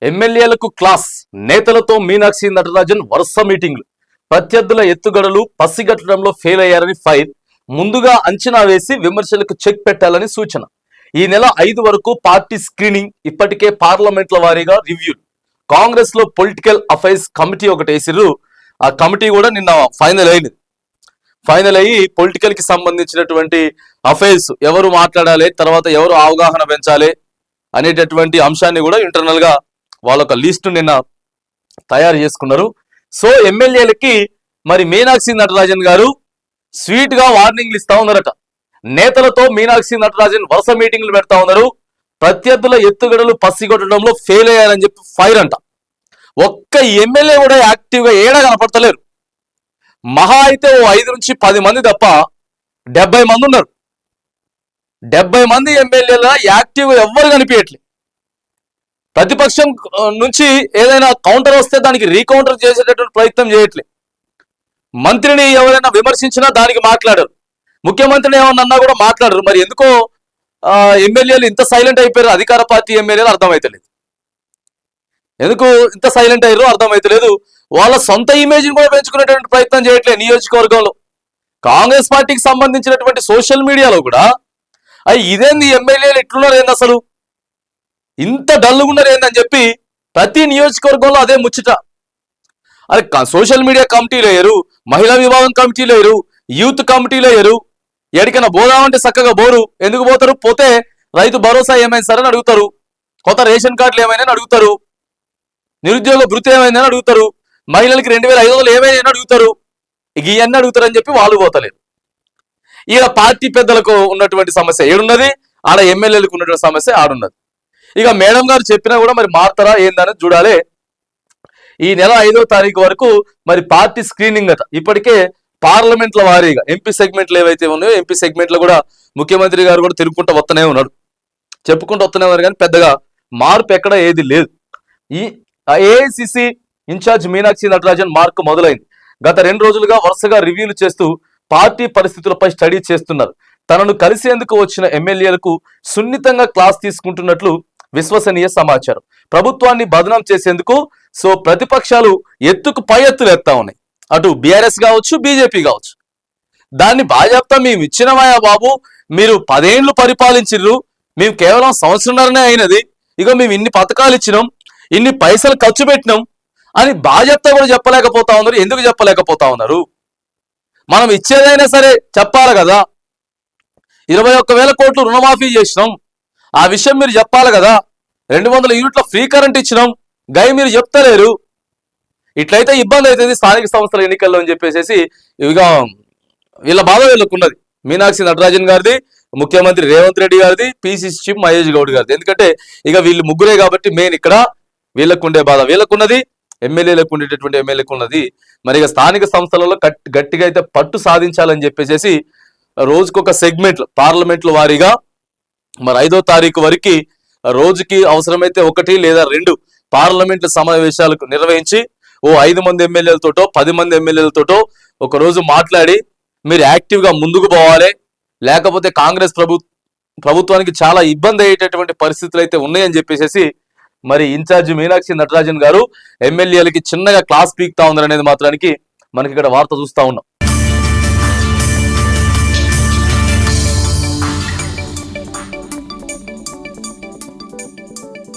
ఎమ్మెల్యేలకు క్లాస్, నేతలతో మీనాక్షి నటరాజన్ వరుస మీటింగ్లు, ప్రత్యర్థుల ఎత్తుగడలు పసిగట్టడంలో ఫెయిల్ అయ్యారని ఫైర్, ముందుగా అంచనా వేసి విమర్శలకు చెక్ పెట్టాలని సూచన. ఈ నెల 5 వరకు పార్టీ స్క్రీనింగ్, ఇప్పటికే పార్లమెంట్ల వారీగా రివ్యూలు. కాంగ్రెస్ లో పొలిటికల్ అఫైర్స్ కమిటీ ఒకటి వేసిర్రు. ఆ కమిటీ కూడా నిన్న ఫైనల్ అయ్యి పొలిటికల్ కి సంబంధించినటువంటి అఫైర్స్ ఎవరు మాట్లాడాలి, తర్వాత ఎవరు అవగాహన పెంచాలి అనేటటువంటి అంశాన్ని కూడా ఇంటర్నల్ గా వాళ్ళొక లిస్టు నిన్న తయారు చేసుకున్నారు. సో ఎమ్మెల్యేలకి మరి మీనాక్షి నటరాజన్ గారు స్వీట్ గా వార్నింగ్లు ఇస్తా ఉన్నారట. నేతలతో మీనాక్షి నటరాజన్ వరుస మీటింగ్లు పెడతా ఉన్నారు. ప్రత్యర్థుల ఎత్తుగడలు పసిగొట్టడంలో ఫెయిల్ అయ్యారని చెప్పి ఫైర్ అంట. ఒక్క ఎమ్మెల్యే కూడా యాక్టివ్ గా ఏడా కనపడతలేరు. మహా అయితే ఓ 5 నుంచి 10 మంది తప్ప 70 మంది ఉన్నారు. 70 మంది ఎమ్మెల్యేల యాక్టివ్ గా ఎవ్వరు కనిపించట్లేదు. ప్రతిపక్షం నుంచి ఏదైనా కౌంటర్ వస్తే దానికి రీకౌంటర్ చేసేటటువంటి ప్రయత్నం చేయట్లేదు. మంత్రిని ఎవరైనా విమర్శించినా దానికి మాట్లాడరు. ముఖ్యమంత్రిని ఏమన్నా అన్నా కూడా మాట్లాడరు. మరి ఎందుకో ఎమ్మెల్యేలు ఇంత సైలెంట్ అయిపోయారు? అధికార పార్టీ ఎమ్మెల్యేలు అర్థమైతలేదు. ఎందుకు ఇంత సైలెంట్ అయ్యారో అర్థమైతలేదు. వాళ్ళ సొంత ఇమేజ్ని కూడా పెంచుకునేటువంటి ప్రయత్నం చేయట్లేదు. నియోజకవర్గంలో కాంగ్రెస్ పార్టీకి సంబంధించినటువంటి సోషల్ మీడియాలో కూడా ఇదేంది ఎమ్మెల్యేలు ఇట్లున్నారు ఏంది, అసలు ఇంత డల్లుగున్నారు ఏందని చెప్పి ప్రతి నియోజకవర్గంలో అదే ముచ్చట. అరే సోషల్ మీడియా కమిటీలు వేయరు, మహిళా విభాగం కమిటీలు వేయరు, యూత్ కమిటీలు వేయరు. ఎడికైనా పోదామంటే చక్కగా బోరు. ఎందుకు పోతారు? పోతే రైతు భరోసా ఏమైంది సరే అని అడుగుతారు, కొత్త రేషన్ కార్డులు ఏమైనా అడుగుతారు, నిరుద్యోగ భృతి ఏమైందని అడుగుతారు, మహిళలకి 2500 ఏమైనా అడుగుతారు. ఇవన్నీ అడుగుతారని చెప్పి వాళ్ళు పోతలేరు. ఇక పార్టీ పెద్దలకు ఉన్నటువంటి సమస్య ఏడున్నది, ఆడ ఎమ్మెల్యేలకు ఉన్నటువంటి సమస్య ఆడున్నది. ఇక మేడం గారు చెప్పినా కూడా మరి మారుతారా ఏందని చూడాలి. ఈ నెల 5వ తారీఖు వరకు మరి పార్టీ స్క్రీనింగ్ అట. ఇప్పటికే పార్లమెంట్ల వారీగా ఎంపీ సెగ్మెంట్లు ఏవైతే ఉన్నాయో ఎంపీ సెగ్మెంట్లు కూడా ముఖ్యమంత్రి గారు కూడా తిరుగుకుంటూ వస్తూనే ఉన్నాడు, చెప్పుకుంటూ వస్తూనే ఉన్నారు. కానీ పెద్దగా మార్పు ఎక్కడ ఏది లేదు. ఈ AICC incharge Meenakshi Natarajan mark మొదలైంది. గత 2 రోజులుగా వరుసగా రివ్యూలు చేస్తూ పార్టీ పరిస్థితులపై స్టడీ చేస్తున్నారు. తనను కలిసేందుకు వచ్చిన ఎమ్మెల్యేలకు సున్నితంగా క్లాస్ తీసుకుంటున్నట్లు విశ్వసనీయ సమాచారం. ప్రభుత్వాన్ని బదనాం చేసేందుకు సో ప్రతిపక్షాలు ఎత్తుకు పై ఎత్తులు ఎత్తా ఉన్నాయి. అటు బీఆర్ఎస్ కావచ్చు, బీజేపీ కావచ్చు. దాన్ని బాజాప్తా మేము ఇచ్చినమాయా బాబు, మీరు 10 ఏళ్లు పరిపాలించిర్రు, మేము కేవలం సంవత్సరంన్నరనే అయినది, ఇక మేము ఇన్ని పథకాలు ఇచ్చినాం, ఇన్ని పైసలు ఖర్చు పెట్టినాం అని బాజాప్తా కూడా చెప్పలేకపోతా ఉన్నారు. ఎందుకు చెప్పలేకపోతా ఉన్నారు? మనం ఇచ్చేదైనా సరే చెప్పాలి కదా. 21,000 కోట్లు రుణమాఫీ చేసినాం, ఆ విషయం మీరు చెప్పాలి కదా. 200 యూనిట్ల ఫ్రీ కరెంట్ ఇచ్చినాం, గై మీరు చెప్తలేరు. ఇట్లయితే ఇబ్బంది అవుతుంది స్థానిక సంస్థల ఎన్నికల్లో అని చెప్పేసి ఇక వీళ్ళ బాధ వీళ్ళకున్నది. మీనాక్షి నటరాజన్ గారిది, ముఖ్యమంత్రి రేవంత్ రెడ్డి గారిది, పిసిసి చీఫ్ మహేష్ గౌడ్ గారిది. ఎందుకంటే ఇక వీళ్ళు ముగ్గురే కాబట్టి మెయిన్ ఇక్కడ వీళ్ళకుండే బాధ వీళ్ళకున్నది, ఎమ్మెల్యేలకు ఉండేటటువంటి ఎమ్మెల్యేలకు ఉన్నది. మరి ఇక స్థానిక సంస్థలలో గట్టిగా అయితే పట్టు సాధించాలని చెప్పేసి రోజుకొక సెగ్మెంట్లు పార్లమెంట్ల వారీగా మరి 5వ తారీఖు వరకు రోజుకి అవసరమైతే 1 లేదా 2 పార్లమెంట్ల సమావేశాలకు నిర్వహించి ఓ 5 మంది ఎమ్మెల్యేలతోటో 10 మంది ఎమ్మెల్యేలతోటో ఒక రోజు మాట్లాడి మీరు యాక్టివ్ గా ముందుకు పోవాలి, లేకపోతే కాంగ్రెస్ ప్రభుత్వానికి చాలా ఇబ్బంది అయ్యేటటువంటి పరిస్థితులు అయితే ఉన్నాయని చెప్పేసి మరి ఇన్ఛార్జి మీనాక్షి నటరాజన్ గారు ఎమ్మెల్యేలకి చిన్నగా క్లాస్ పీక్తా ఉందనేది మాత్రానికి మనకి ఇక్కడ వార్త చూస్తా ఉన్నాం.